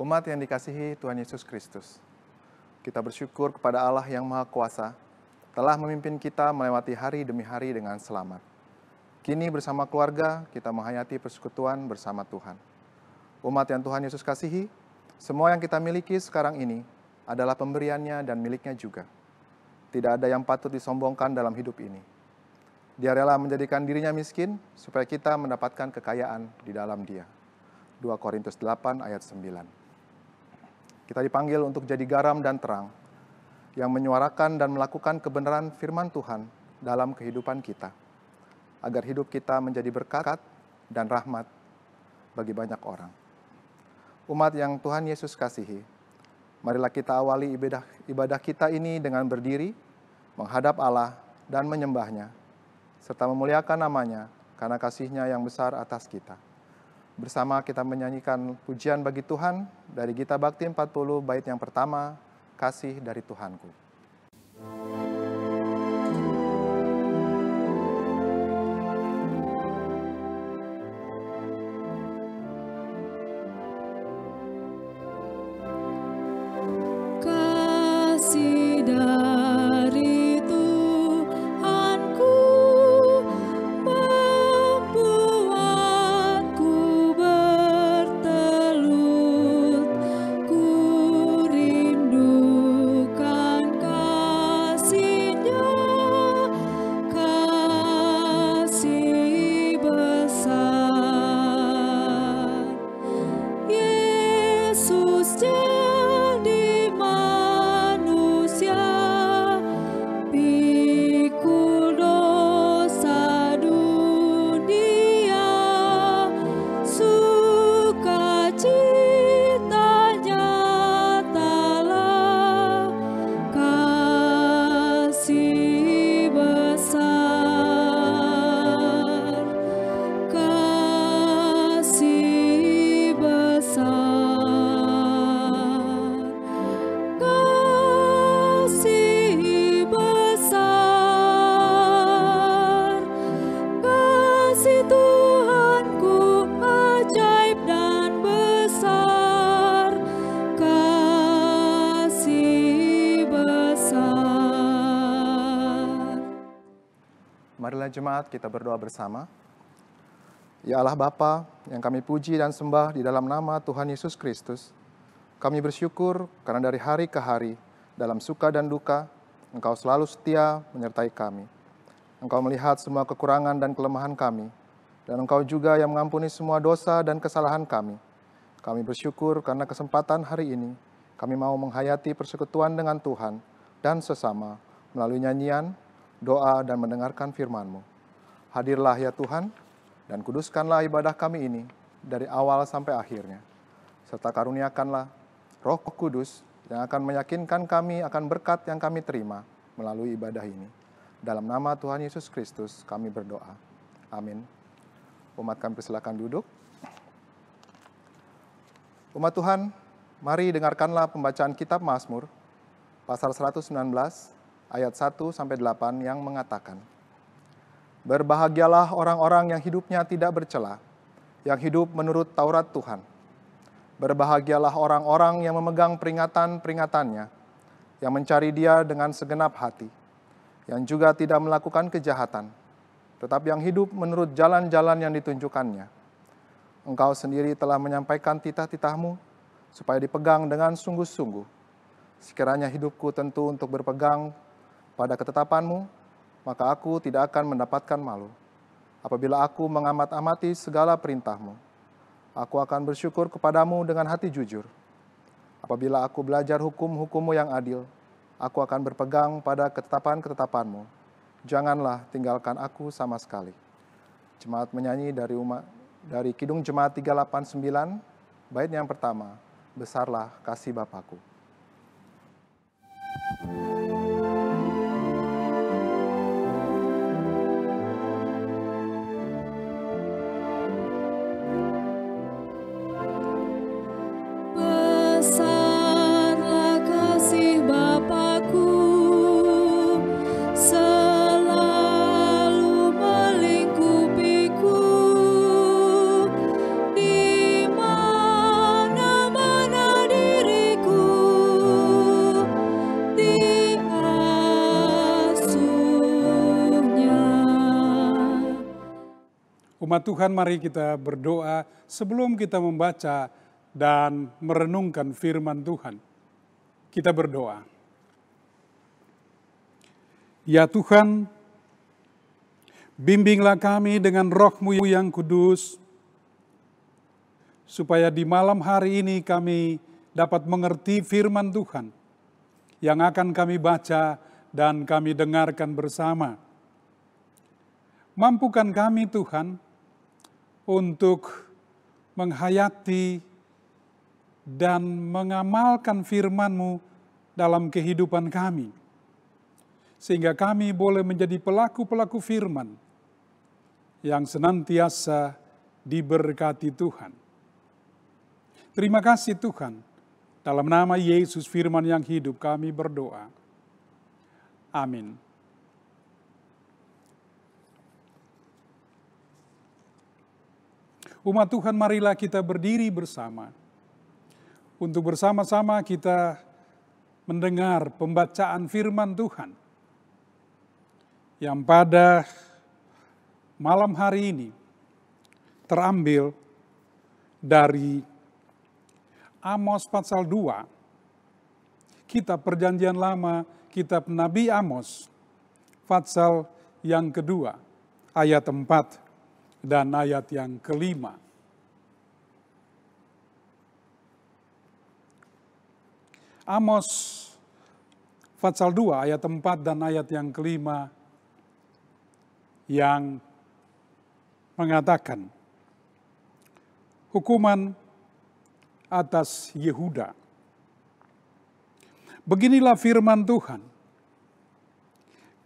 Umat yang dikasihi Tuhan Yesus Kristus, kita bersyukur kepada Allah yang Maha Kuasa telah memimpin kita melewati hari demi hari dengan selamat. Kini bersama keluarga kita menghayati persekutuan bersama Tuhan. Umat yang Tuhan Yesus kasihi, semua yang kita miliki sekarang ini adalah pemberiannya dan miliknya juga. Tidak ada yang patut disombongkan dalam hidup ini. Dia rela menjadikan dirinya miskin supaya kita mendapatkan kekayaan di dalam Dia. 2 Korintus 8 ayat 9. Kita dipanggil untuk jadi garam dan terang yang menyuarakan dan melakukan kebenaran firman Tuhan dalam kehidupan kita, agar hidup kita menjadi berkat dan rahmat bagi banyak orang. Umat yang Tuhan Yesus kasihi, marilah kita awali ibadah kita ini dengan berdiri, menghadap Allah dan menyembah-Nya, serta memuliakan nama-Nya karena kasih-Nya yang besar atas kita. Bersama kita menyanyikan pujian bagi Tuhan dari Gita Bakti 40 bait yang pertama, Kasih dari Tuhanku. Kasih dari Tuhanku membuatku bertelut, ku rindukan kasih-Nya, kasih besar. Yesus jadi manusia, pikul dosa dunia, sukacita-Nya nyatalah kasih besar, kasih besar, kasih besar, kasih Tuhanku ajaib dan besar, kasih besar. Marilah jemaat kita berdoa bersama. Ya Allah Bapa, yang kami puji dan sembah di dalam nama Tuhan Yesus Kristus, kami bersyukur karena dari hari ke hari, dalam suka dan duka, Engkau selalu setia menyertai kami. Engkau melihat semua kekurangan dan kelemahan kami, dan Engkau juga yang mengampuni semua dosa dan kesalahan kami. Kami bersyukur karena kesempatan hari ini, kami mau menghayati persekutuan dengan Tuhan dan sesama melalui nyanyian, doa, dan mendengarkan firman-Mu. Hadirlah ya Tuhan, dan kuduskanlah ibadah kami ini dari awal sampai akhirnya. Serta karuniakanlah Roh Kudus yang akan meyakinkan kami akan berkat yang kami terima melalui ibadah ini. Dalam nama Tuhan Yesus Kristus kami berdoa. Amin. Umat kami persilakan duduk. Umat Tuhan, mari dengarkanlah pembacaan kitab Mazmur, pasal 119, ayat 1-8 yang mengatakan, Berbahagialah orang-orang yang hidupnya tidak bercela, yang hidup menurut Taurat Tuhan. Berbahagialah orang-orang yang memegang peringatan-peringatannya, yang mencari Dia dengan segenap hati, yang juga tidak melakukan kejahatan, tetapi yang hidup menurut jalan-jalan yang ditunjukkannya. Engkau sendiri telah menyampaikan titah-titah-Mu, supaya dipegang dengan sungguh-sungguh. Sekiranya hidupku tentu untuk berpegang pada ketetapan-Mu, maka aku tidak akan mendapatkan malu. Apabila aku mengamat-amati segala perintah-Mu, aku akan bersyukur kepadamu dengan hati jujur. Apabila aku belajar hukum-hukum-Mu yang adil, aku akan berpegang pada ketetapan-ketetapan-Mu. Janganlah tinggalkan aku sama sekali. Jemaat menyanyi dari Kidung Jemaat 389, bait yang pertama, Besarlah Kasih Bapakku. Besarlah kasih Bapakku, selalu melingkupiku, di mana-mana Umat Tuhan, mari kita berdoa sebelum kita membaca dan merenungkan firman Tuhan. Kita berdoa. Ya Tuhan, bimbinglah kami dengan Roh-Mu yang kudus, supaya di malam hari ini kami dapat mengerti firman Tuhan yang akan kami baca dan kami dengarkan bersama. Mampukan kami Tuhan untuk menghayati dan mengamalkan firman-Mu dalam kehidupan kami, sehingga kami boleh menjadi pelaku-pelaku firman yang senantiasa diberkati Tuhan. Terima kasih Tuhan, dalam nama Yesus firman yang hidup kami berdoa. Amin. Umat Tuhan, marilah kita berdiri bersama untuk bersama-sama kita mendengar pembacaan firman Tuhan yang pada malam hari ini terambil dari Amos pasal 2, kitab Perjanjian Lama, kitab Nabi Amos, pasal yang kedua, ayat 4 dan ayat yang kelima. Amos pasal 2 ayat 4 dan ayat yang kelima yang mengatakan, hukuman atas Yehuda. Beginilah firman Tuhan,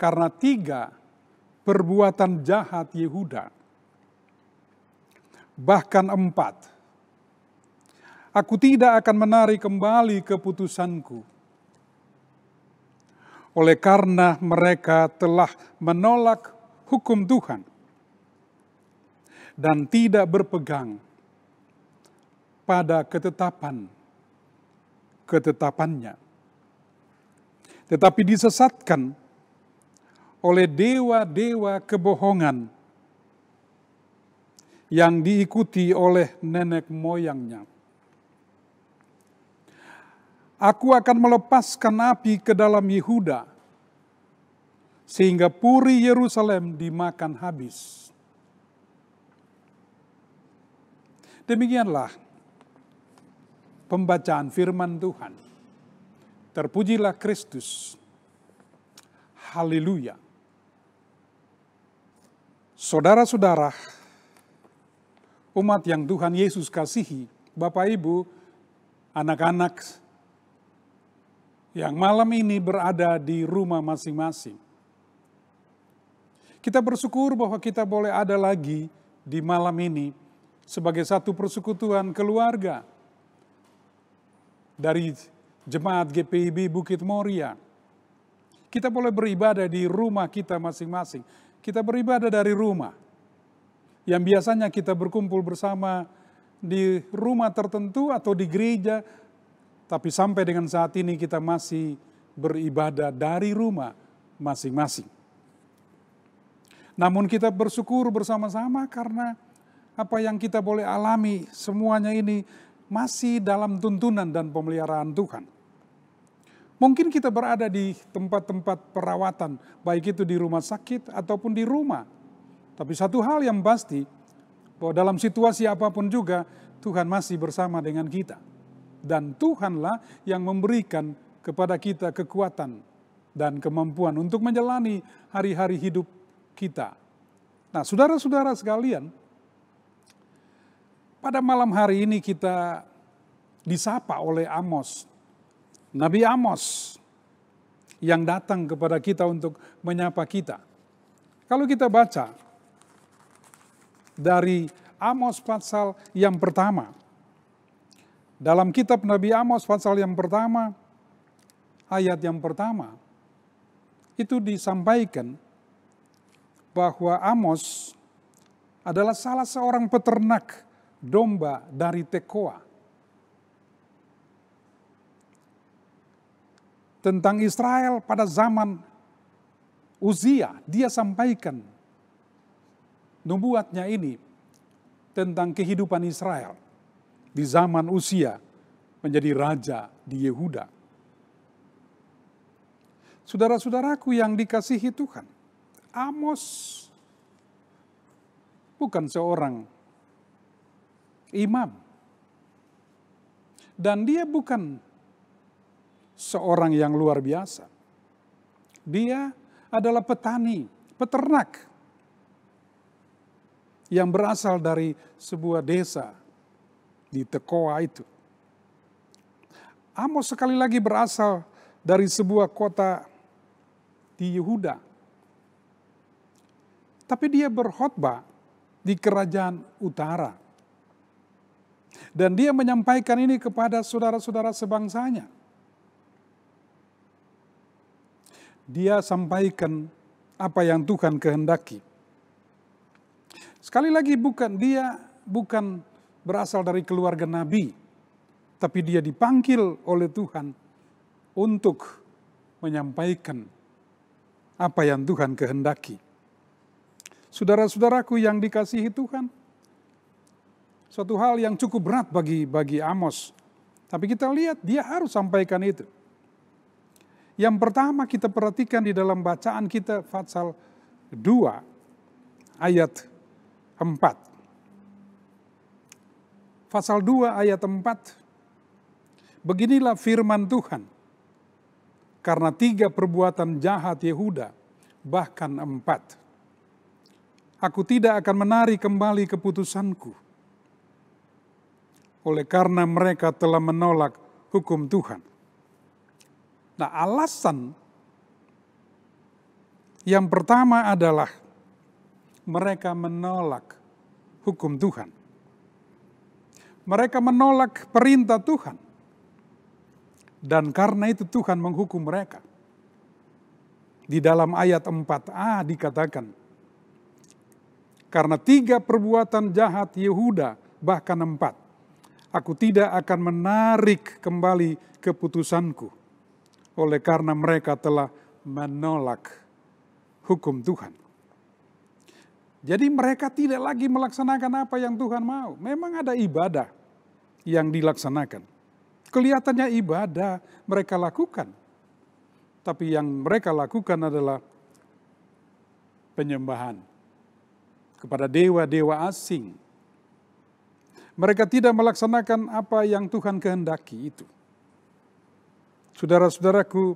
karena 3 perbuatan jahat Yehuda, bahkan 4, aku tidak akan menarik kembali keputusanku. Oleh karena mereka telah menolak hukum Tuhan dan tidak berpegang pada ketetapannya, tetapi disesatkan oleh dewa-dewa kebohongan yang diikuti oleh nenek moyangnya. Aku akan melepaskan api ke dalam Yehuda, sehingga puri Yerusalem dimakan habis. Demikianlah pembacaan firman Tuhan. Terpujilah Kristus. Haleluya. Saudara-saudara, umat yang Tuhan Yesus kasihi, Bapak Ibu, anak-anak yang malam ini berada di rumah masing-masing. Kita bersyukur bahwa kita boleh ada lagi di malam ini sebagai satu persekutuan keluarga dari Jemaat GPIB Bukit Moria. Kita boleh beribadah di rumah kita masing-masing. Kita beribadah dari rumah. Yang biasanya kita berkumpul bersama di rumah tertentu atau di gereja, tapi sampai dengan saat ini kita masih beribadah dari rumah masing-masing. Namun kita bersyukur bersama-sama karena apa yang kita boleh alami semuanya ini masih dalam tuntunan dan pemeliharaan Tuhan. Mungkin kita berada di tempat-tempat perawatan, baik itu di rumah sakit ataupun di rumah. Tapi satu hal yang pasti, bahwa dalam situasi apapun juga Tuhan masih bersama dengan kita. Dan Tuhanlah yang memberikan kepada kita kekuatan dan kemampuan untuk menjalani hari-hari hidup kita. Nah, saudara-saudara sekalian, pada malam hari ini kita disapa oleh Amos, Nabi Amos yang datang kepada kita untuk menyapa kita. Kalau kita baca dari Amos pasal yang pertama, dalam kitab Nabi Amos pasal yang pertama, ayat yang pertama, itu disampaikan bahwa Amos adalah salah seorang peternak domba dari Tekoa. Tentang Israel pada zaman Uzia, dia sampaikan nubuatnya ini tentang kehidupan Israel di zaman Uzia menjadi raja di Yehuda. Saudara-saudaraku yang dikasihi Tuhan, Amos bukan seorang imam. Dan dia bukan seorang yang luar biasa. Dia adalah petani, peternak yang berasal dari sebuah desa di Tekoa itu. Amos sekali lagi berasal dari sebuah kota di Yehuda. Tapi dia berkhotbah di kerajaan utara. Dan dia menyampaikan ini kepada saudara-saudara sebangsanya. Dia sampaikan apa yang Tuhan kehendaki. Sekali lagi dia bukan berasal dari keluarga nabi, tapi dia dipanggil oleh Tuhan untuk menyampaikan apa yang Tuhan kehendaki. Saudara-saudaraku yang dikasihi Tuhan, suatu hal yang cukup berat bagi Amos. Tapi kita lihat dia harus sampaikan itu. Yang pertama kita perhatikan di dalam bacaan kita pasal 2 ayat 4. Pasal 2 ayat 4. Beginilah firman Tuhan. Karena 3 perbuatan jahat Yehuda, bahkan 4. Aku tidak akan menarik kembali keputusanku. Oleh karena mereka telah menolak hukum Tuhan. Nah, alasan yang pertama adalah mereka menolak hukum Tuhan. Mereka menolak perintah Tuhan. Dan karena itu Tuhan menghukum mereka. Di dalam ayat 4a dikatakan, karena 3 perbuatan jahat Yehuda, bahkan 4, aku tidak akan menarik kembali keputusanku. Oleh karena mereka telah menolak hukum Tuhan. Jadi mereka tidak lagi melaksanakan apa yang Tuhan mau. Memang ada ibadah yang dilaksanakan. Kelihatannya ibadah mereka lakukan. Tapi yang mereka lakukan adalah penyembahan kepada dewa-dewa asing. Mereka tidak melaksanakan apa yang Tuhan kehendaki itu. Saudara-saudaraku,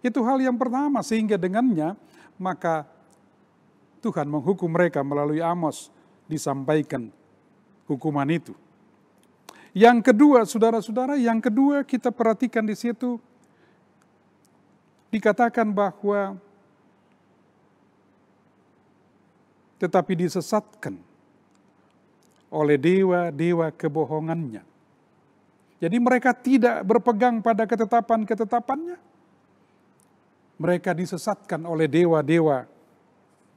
itu hal yang pertama sehingga dengannya maka Tuhan menghukum mereka melalui Amos disampaikan hukuman itu. Yang kedua, saudara-saudara, kita perhatikan di situ dikatakan bahwa tetapi disesatkan oleh dewa-dewa kebohongannya. Jadi mereka tidak berpegang pada ketetapan-ketetapannya. Mereka disesatkan oleh dewa-dewa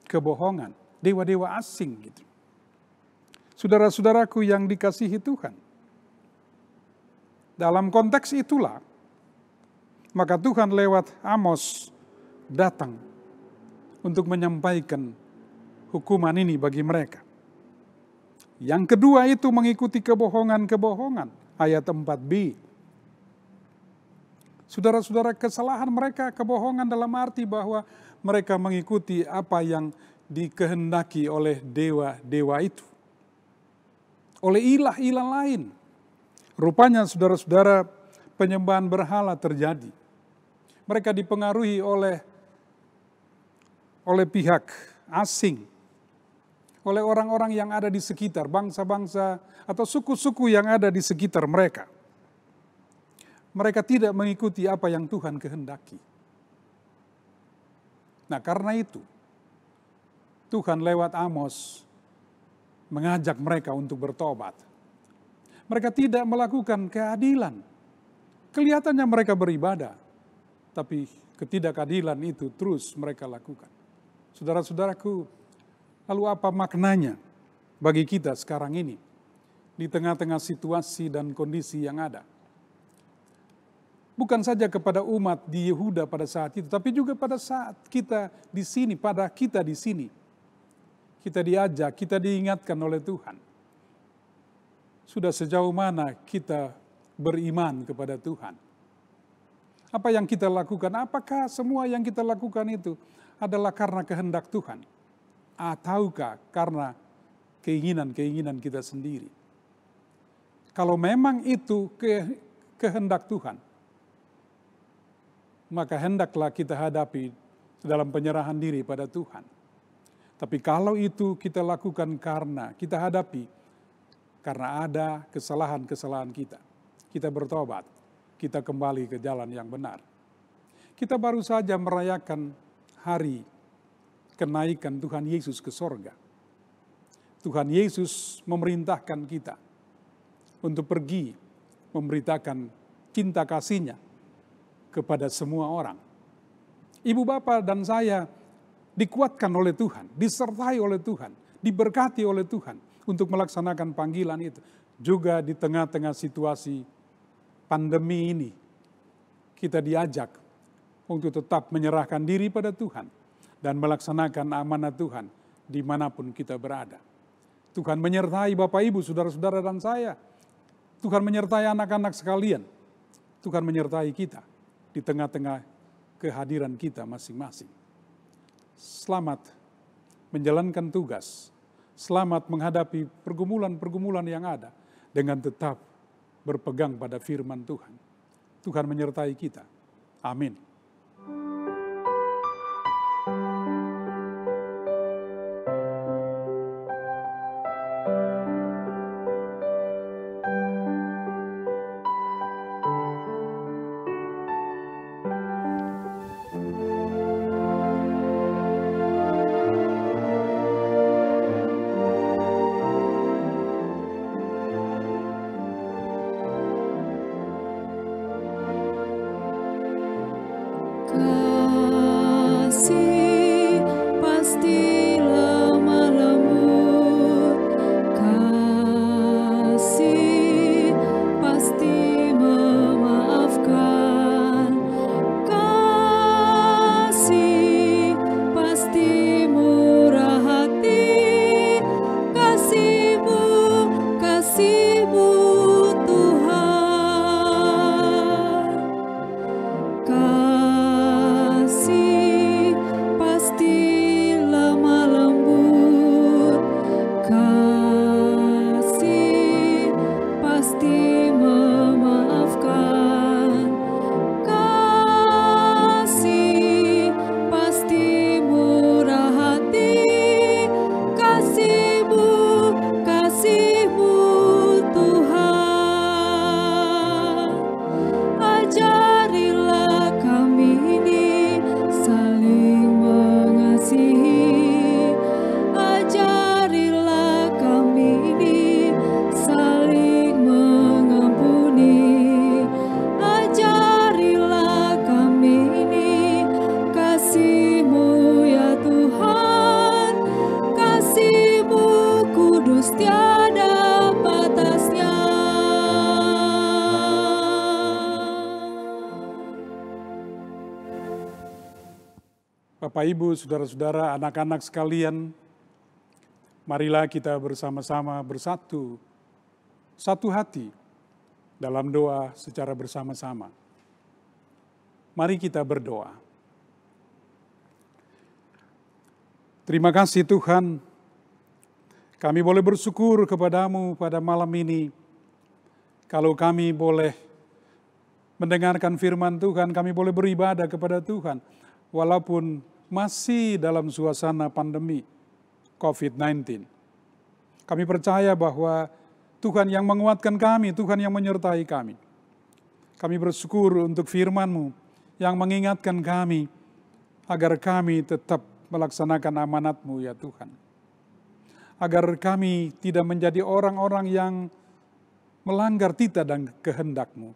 kebohongan, dewa-dewa asing gitu. Saudara-saudaraku yang dikasihi Tuhan. Dalam konteks itulah, maka Tuhan lewat Amos datang untuk menyampaikan hukuman ini bagi mereka. Yang kedua itu mengikuti kebohongan-kebohongan. Ayat 4b. Saudara-saudara, kesalahan mereka kebohongan dalam arti bahwa mereka mengikuti apa yang dikehendaki oleh dewa-dewa itu. Oleh ilah-ilah lain. Rupanya saudara-saudara penyembahan berhala terjadi. Mereka dipengaruhi oleh pihak asing. Oleh orang-orang yang ada di sekitar, bangsa-bangsa atau suku-suku yang ada di sekitar mereka. Mereka tidak mengikuti apa yang Tuhan kehendaki. Nah, karena itu, Tuhan lewat Amos mengajak mereka untuk bertobat. Mereka tidak melakukan keadilan. Kelihatannya mereka beribadah, tapi ketidakadilan itu terus mereka lakukan. Saudara-saudaraku, lalu apa maknanya bagi kita sekarang ini di tengah-tengah situasi dan kondisi yang ada? Bukan saja kepada umat di Yehuda pada saat itu, tapi juga pada saat kita di sini, pada kita di sini. Kita diajak, kita diingatkan oleh Tuhan Sudah sejauh mana kita beriman kepada Tuhan? Apa yang kita lakukan? Apakah semua yang kita lakukan itu adalah karena kehendak Tuhan? Ataukah karena keinginan-keinginan kita sendiri? Kalau memang itu kehendak Tuhan, maka hendaklah kita hadapi dalam penyerahan diri pada Tuhan. Tapi kalau itu kita lakukan karena kita hadapi, karena ada kesalahan-kesalahan kita bertobat, kita kembali ke jalan yang benar. Kita baru saja merayakan hari kenaikan Tuhan Yesus ke sorga. Tuhan Yesus memerintahkan kita untuk pergi memberitakan cinta kasih-Nya kepada semua orang. Ibu bapak dan saya dikuatkan oleh Tuhan, disertai oleh Tuhan, diberkati oleh Tuhan untuk melaksanakan panggilan itu. Juga di tengah-tengah situasi pandemi ini, kita diajak untuk tetap menyerahkan diri pada Tuhan dan melaksanakan amanat Tuhan dimanapun kita berada. Tuhan menyertai Bapak Ibu, saudara-saudara dan saya. Tuhan menyertai anak-anak sekalian. Tuhan menyertai kita di tengah-tengah kehadiran kita masing-masing. Selamat menjalankan tugas. Selamat menghadapi pergumulan-pergumulan yang ada dengan tetap berpegang pada firman Tuhan. Tuhan menyertai kita. Amin. Kasih pasti lemah lembut, kasih pasti memaafkan, kasih pasti murah hati, kasih-Mu Tuhan. Kasih pasti lemah lembut, kasih pasti memaafkan, kasih pasti murah hati, kasih-Mu Tuhan. Ajarilah kami ini saling mengasihi, ajarilah kami ini saling mengampuni, ajarilah kami ini kasih-Mu ya Tuhan, kasih-Mu kudus tiada batasnya. Bapak, Ibu, saudara-saudara, anak-anak sekalian, marilah kita bersama-sama bersatu, satu hati dalam doa secara bersama-sama. Mari kita berdoa. Terima kasih Tuhan, kami boleh bersyukur kepadamu pada malam ini. Kalau kami boleh mendengarkan firman Tuhan, kami boleh beribadah kepada Tuhan. Walaupun masih dalam suasana pandemi COVID-19. Kami percaya bahwa Tuhan yang menguatkan kami, Tuhan yang menyertai kami. Kami bersyukur untuk firman-Mu yang mengingatkan kami agar kami tetap melaksanakan amanat-Mu ya Tuhan. Agar kami tidak menjadi orang-orang yang melanggar titah dan kehendak-Mu.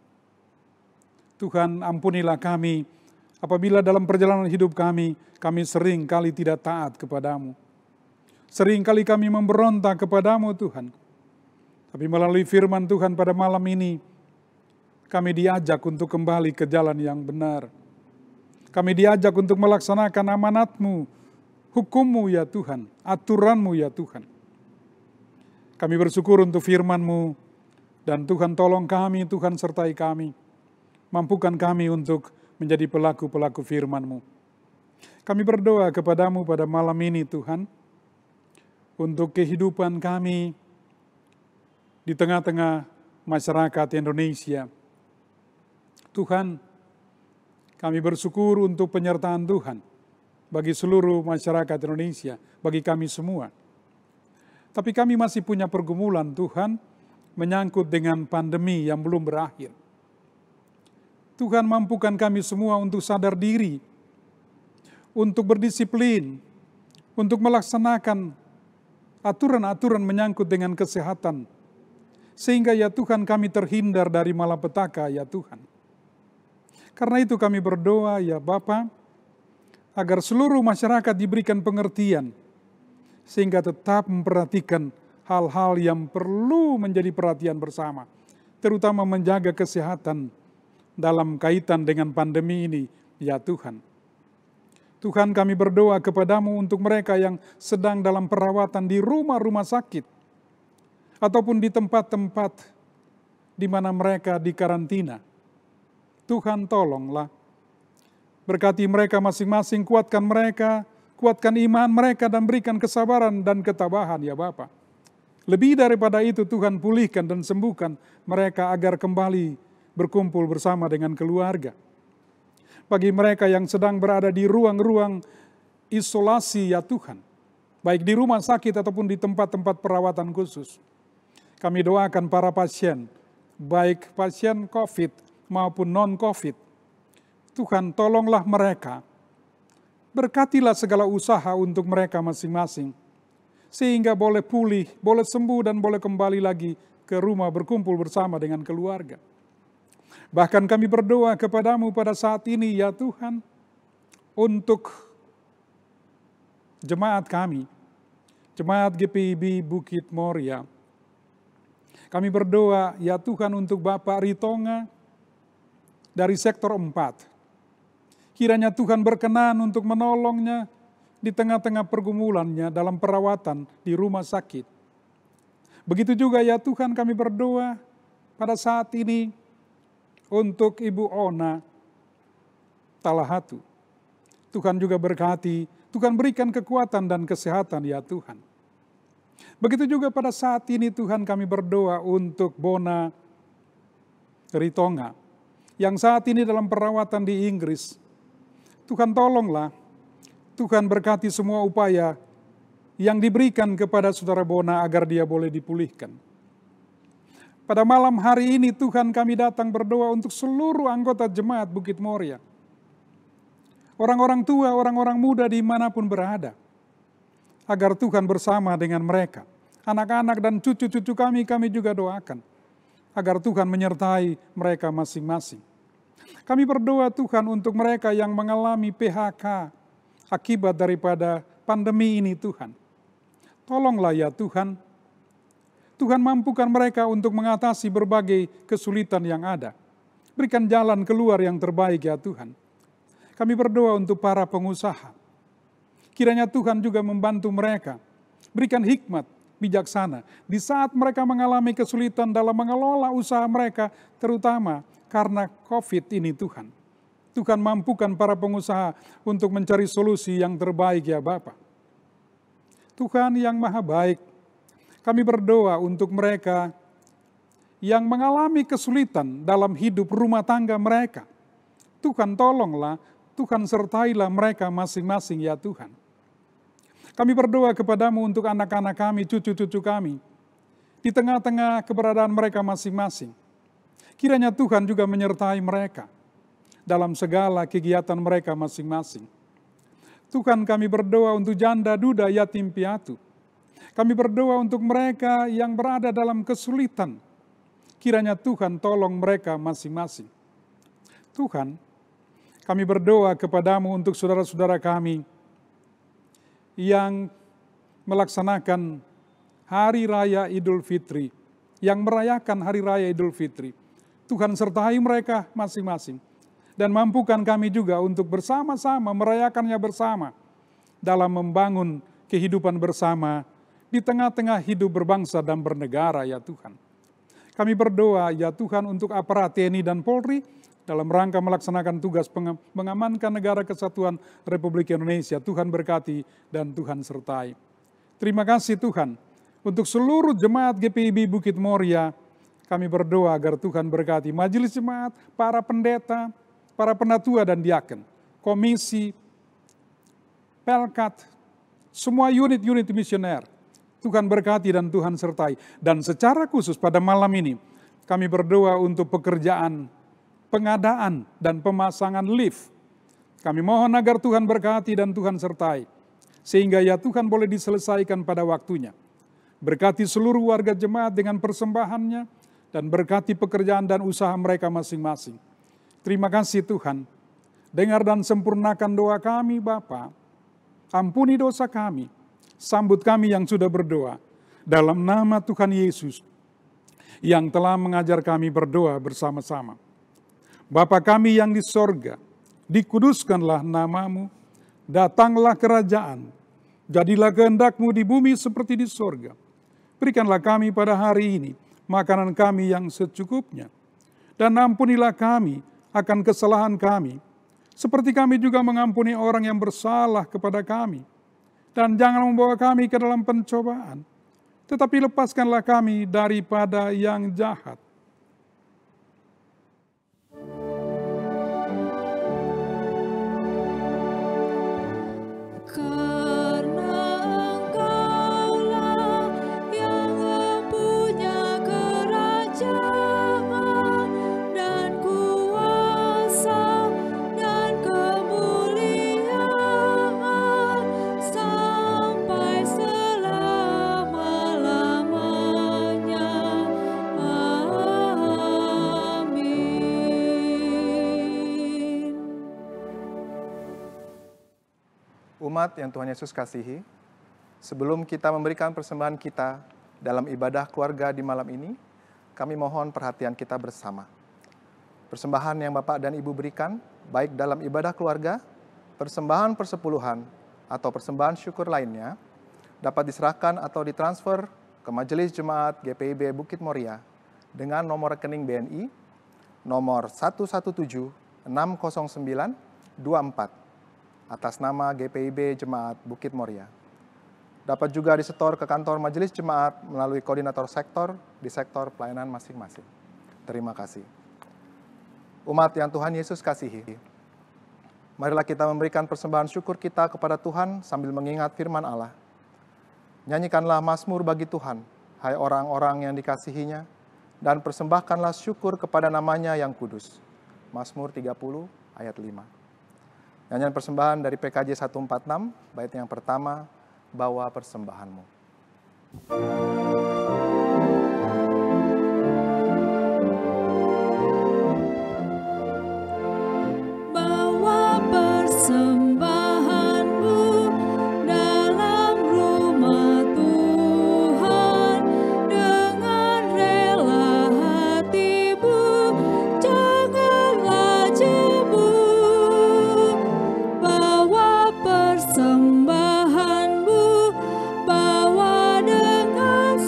Tuhan, ampunilah kami apabila dalam perjalanan hidup kami sering kali tidak taat kepadamu. Sering kali kami memberontak kepadamu Tuhan. Tapi melalui firman Tuhan pada malam ini, kami diajak untuk kembali ke jalan yang benar. Kami diajak untuk melaksanakan amanat-Mu, hukum-Mu ya Tuhan, aturan-Mu ya Tuhan. Kami bersyukur untuk firman-Mu Dan Tuhan tolong kami, Tuhan sertai kami. Mampukan kami untuk menjadi pelaku-pelaku firman-Mu. Kami berdoa kepadamu pada malam ini Tuhan, untuk kehidupan kami di tengah-tengah masyarakat Indonesia. Tuhan, kami bersyukur untuk penyertaan Tuhan bagi seluruh masyarakat Indonesia, bagi kami semua. Tapi kami masih punya pergumulan Tuhan, menyangkut dengan pandemi yang belum berakhir. Tuhan, mampukan kami semua untuk sadar diri, untuk berdisiplin, untuk melaksanakan aturan-aturan menyangkut dengan kesehatan. Sehingga ya Tuhan kami terhindar dari malapetaka ya Tuhan. Karena itu kami berdoa ya Bapa, agar seluruh masyarakat diberikan pengertian, sehingga tetap memperhatikan hal-hal yang perlu menjadi perhatian bersama. Terutama menjaga kesehatan dalam kaitan dengan pandemi ini ya Tuhan. Tuhan, kami berdoa kepadamu untuk mereka yang sedang dalam perawatan di rumah-rumah sakit, ataupun di tempat-tempat di mana mereka dikarantina. Tuhan, tolonglah. Berkati mereka masing-masing, kuatkan mereka, kuatkan iman mereka, dan berikan kesabaran dan ketabahan ya Bapa. Lebih daripada itu Tuhan, pulihkan dan sembuhkan mereka agar kembali berkumpul bersama dengan keluarga. Bagi mereka yang sedang berada di ruang-ruang isolasi ya Tuhan, baik di rumah sakit ataupun di tempat-tempat perawatan khusus. Kami doakan para pasien, baik pasien COVID maupun non-COVID. Tuhan, tolonglah mereka. Berkatilah segala usaha untuk mereka masing-masing, sehingga boleh pulih, boleh sembuh, dan boleh kembali lagi ke rumah berkumpul bersama dengan keluarga. Bahkan kami berdoa kepadamu pada saat ini ya Tuhan, untuk jemaat kami, jemaat GPIB Bukit Moria. Kami berdoa ya Tuhan untuk Bapak Ritonga dari sektor 4. Kiranya Tuhan berkenan untuk menolongnya di tengah-tengah pergumulannya dalam perawatan di rumah sakit. Begitu juga ya Tuhan kami berdoa pada saat ini untuk Ibu Ona Talahatu. Tuhan juga berkati, Tuhan berikan kekuatan dan kesehatan ya Tuhan. Begitu juga pada saat ini Tuhan kami berdoa untuk Bona Ritonga, yang saat ini dalam perawatan di Inggris. Tuhan tolonglah, Tuhan berkati semua upaya yang diberikan kepada saudara Bona agar dia boleh dipulihkan. Pada malam hari ini Tuhan kami datang berdoa untuk seluruh anggota jemaat Bukit Moria. Orang-orang tua, orang-orang muda dimanapun berada. Agar Tuhan bersama dengan mereka. Anak-anak dan cucu-cucu kami juga doakan. Agar Tuhan menyertai mereka masing-masing. Kami berdoa Tuhan untuk mereka yang mengalami PHK akibat daripada pandemi ini Tuhan. Tolonglah ya Tuhan. Tuhan mampukan mereka untuk mengatasi berbagai kesulitan yang ada. Berikan jalan keluar yang terbaik ya Tuhan. Kami berdoa untuk para pengusaha. Kiranya Tuhan juga membantu mereka. Berikan hikmat, bijaksana. Di saat mereka mengalami kesulitan dalam mengelola usaha mereka, terutama karena COVID ini Tuhan. Tuhan mampukan para pengusaha untuk mencari solusi yang terbaik ya Bapa. Tuhan yang maha baik, kami berdoa untuk mereka yang mengalami kesulitan dalam hidup rumah tangga mereka. Tuhan tolonglah, Tuhan sertailah mereka masing-masing ya Tuhan. Kami berdoa kepadamu untuk anak-anak kami, cucu-cucu kami, di tengah-tengah keberadaan mereka masing-masing. Kiranya Tuhan juga menyertai mereka dalam segala kegiatan mereka masing-masing. Tuhan kami berdoa untuk janda, duda, yatim piatu. Kami berdoa untuk mereka yang berada dalam kesulitan. Kiranya Tuhan tolong mereka masing-masing. Tuhan, kami berdoa kepadamu untuk saudara-saudara kami yang melaksanakan Hari Raya Idul Fitri, yang merayakan Hari Raya Idul Fitri. Tuhan sertai mereka masing-masing. Dan mampukan kami juga untuk bersama-sama merayakannya bersama dalam membangun kehidupan bersama di tengah-tengah hidup berbangsa dan bernegara ya Tuhan. Kami berdoa ya Tuhan untuk aparat TNI dan Polri dalam rangka melaksanakan tugas mengamankan negara kesatuan Republik Indonesia. Tuhan berkati dan Tuhan sertai. Terima kasih Tuhan untuk seluruh jemaat GPIB Bukit Moria. Kami berdoa agar Tuhan berkati majelis jemaat, para pendeta, para penatua dan diaken, komisi, pelkat, semua unit-unit misioner. Tuhan berkati dan Tuhan sertai. Dan secara khusus pada malam ini kami berdoa untuk pekerjaan pengadaan dan pemasangan lift. Kami mohon agar Tuhan berkati dan Tuhan sertai. Sehingga ya Tuhan boleh diselesaikan pada waktunya. Berkati seluruh warga jemaat dengan persembahannya. Dan berkati pekerjaan dan usaha mereka masing-masing. Terima kasih Tuhan. Dengar dan sempurnakan doa kami Bapa. Ampuni dosa kami. Sambut kami yang sudah berdoa. Dalam nama Tuhan Yesus. Yang telah mengajar kami berdoa bersama-sama. Bapa kami yang di sorga, dikuduskanlah namamu, datanglah kerajaan, jadilah kehendak-Mu di bumi seperti di sorga. Berikanlah kami pada hari ini makanan kami yang secukupnya, dan ampunilah kami akan kesalahan kami, seperti kami juga mengampuni orang yang bersalah kepada kami. Dan jangan membawa kami ke dalam pencobaan, tetapi lepaskanlah kami daripada yang jahat. Umat yang Tuhan Yesus kasihi, sebelum kita memberikan persembahan kita dalam ibadah keluarga di malam ini, kami mohon perhatian kita bersama. Persembahan yang Bapak dan Ibu berikan, baik dalam ibadah keluarga, persembahan persepuluhan, atau persembahan syukur lainnya, dapat diserahkan atau ditransfer ke Majelis Jemaat GPIB Bukit Moria dengan nomor rekening BNI nomor 117-609-24 atas nama GPIB Jemaat Bukit Moria. Dapat juga disetor ke kantor Majelis Jemaat melalui koordinator sektor di sektor pelayanan masing-masing. Terima kasih. Umat yang Tuhan Yesus kasihi, marilah kita memberikan persembahan syukur kita kepada Tuhan sambil mengingat firman Allah. Nyanyikanlah mazmur bagi Tuhan, hai orang-orang yang dikasihinya, dan persembahkanlah syukur kepada namanya yang kudus. Mazmur 30 ayat 5. Nyanyian persembahan dari PKJ 146, bait yang pertama, bawa persembahanmu. Bawa persembahanmu dalam rumah Tuhan dengan rela hatimu, janganlah jemu. Bawa persembahanmu, bawa dengan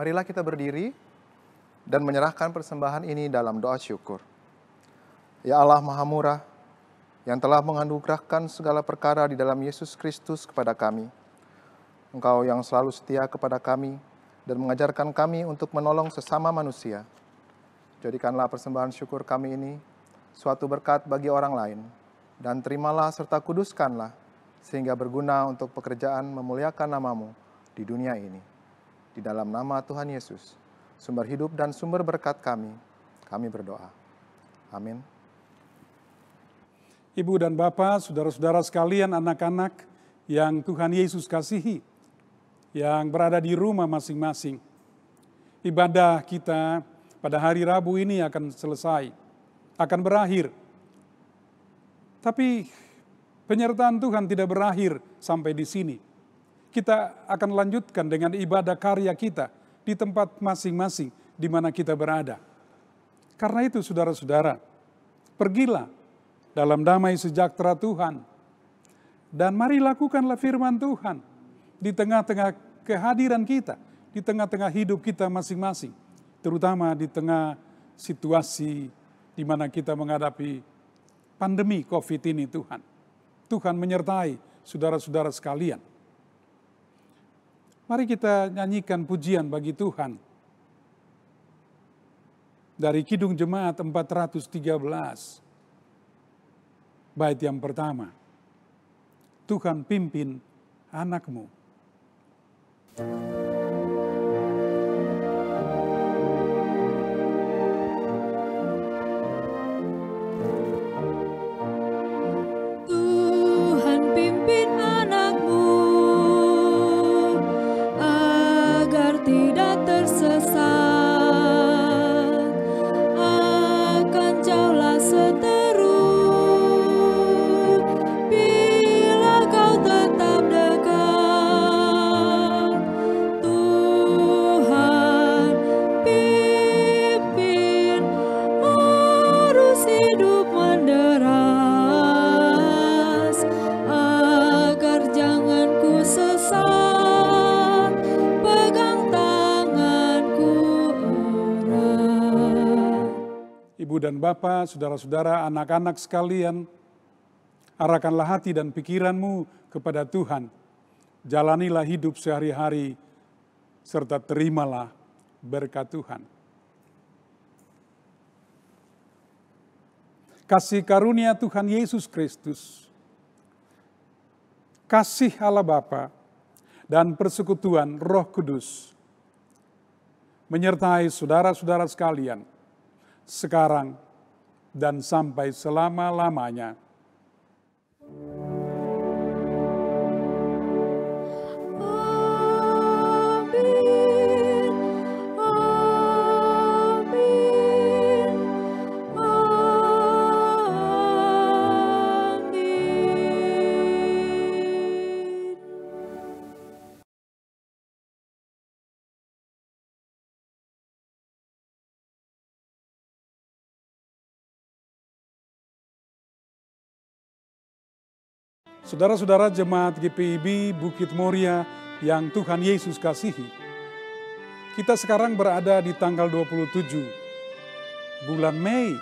marilah kita berdiri dan menyerahkan persembahan ini dalam doa syukur. Ya Allah Maha Murah, yang telah menganugerahkan segala perkara di dalam Yesus Kristus kepada kami. Engkau yang selalu setia kepada kami dan mengajarkan kami untuk menolong sesama manusia. Jadikanlah persembahan syukur kami ini suatu berkat bagi orang lain, dan terimalah serta kuduskanlah, sehingga berguna untuk pekerjaan memuliakan nama-Mu di dunia ini. Di dalam nama Tuhan Yesus, sumber hidup dan sumber berkat kami berdoa. Amin. Ibu dan Bapak, saudara-saudara sekalian, anak-anak yang Tuhan Yesus kasihi, yang berada di rumah masing-masing. Ibadah kita pada hari Rabu ini akan selesai, akan berakhir. Tapi penyertaan Tuhan tidak berakhir sampai di sini. Kita akan lanjutkan dengan ibadah karya kita di tempat masing-masing di mana kita berada. Karena itu saudara-saudara, pergilah dalam damai sejahtera Tuhan. Dan mari lakukanlah firman Tuhan di tengah-tengah kehadiran kita, di tengah-tengah hidup kita masing-masing. Terutama di tengah situasi di mana kita menghadapi pandemi COVID ini Tuhan. Tuhan menyertai saudara-saudara sekalian. Mari kita nyanyikan pujian bagi Tuhan. Dari Kidung Jemaat 413. Bait yang pertama, Tuhan pimpin anak-Mu. Tuhan pimpin anak-Mu agar tidak tersesat, akan jauhlah seteru bila kau tetap dekat. Tuhan pimpin arus hidup menderas, agar jangan ku sesat, pegang tanganku erat. Ibu dan Bapak, saudara-saudara, anak-anak sekalian, arahkanlah hati dan pikiranmu kepada Tuhan. Jalanilah hidup sehari-hari, serta terimalah berkat Tuhan. Kasih karunia Tuhan Yesus Kristus, kasih Allah Bapa, dan persekutuan Roh Kudus menyertai saudara-saudara sekalian, sekarang dan sampai selama-lamanya. Amin, amin, amin. Saudara-saudara jemaat GPIB Bukit Moria yang Tuhan Yesus kasihi, kita sekarang berada di tanggal 27 bulan Mei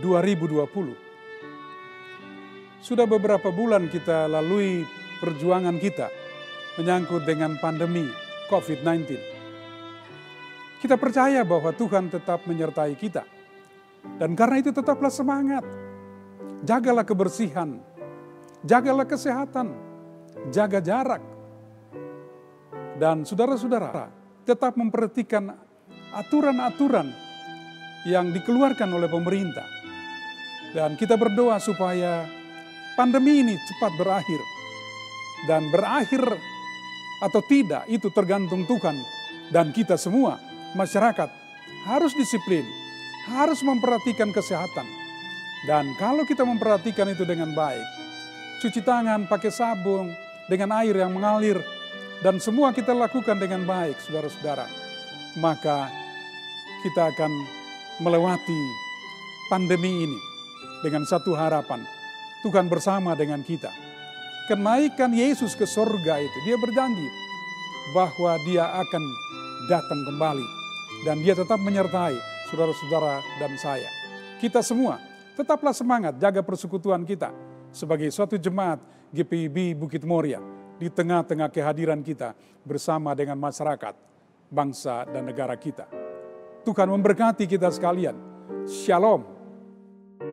2020. Sudah beberapa bulan kita lalui perjuangan kita menyangkut dengan pandemi COVID-19. Kita percaya bahwa Tuhan tetap menyertai kita. Dan karena itu tetaplah semangat. Jagalah kebersihan, jagalah kesehatan, jaga jarak. Dan saudara-saudara, tetap memperhatikan aturan-aturan yang dikeluarkan oleh pemerintah. Dan kita berdoa supaya pandemi ini cepat berakhir. Dan berakhir atau tidak, itu tergantung Tuhan. Dan kita semua, masyarakat, harus disiplin, harus memperhatikan kesehatan. Dan kalau kita memperhatikan itu dengan baik, cuci tangan pakai sabun dengan air yang mengalir, dan semua kita lakukan dengan baik, saudara-saudara, maka kita akan melewati pandemi ini dengan satu harapan, Tuhan bersama dengan kita. Kenaikan Yesus ke sorga itu, dia berjanji bahwa dia akan datang kembali. Dan dia tetap menyertai saudara-saudara dan saya. Kita semua tetaplah semangat jaga persekutuan kita sebagai suatu jemaat GPIB Bukit Moria di tengah-tengah kehadiran kita bersama dengan masyarakat, bangsa dan negara kita. Tuhan memberkati kita sekalian. Shalom.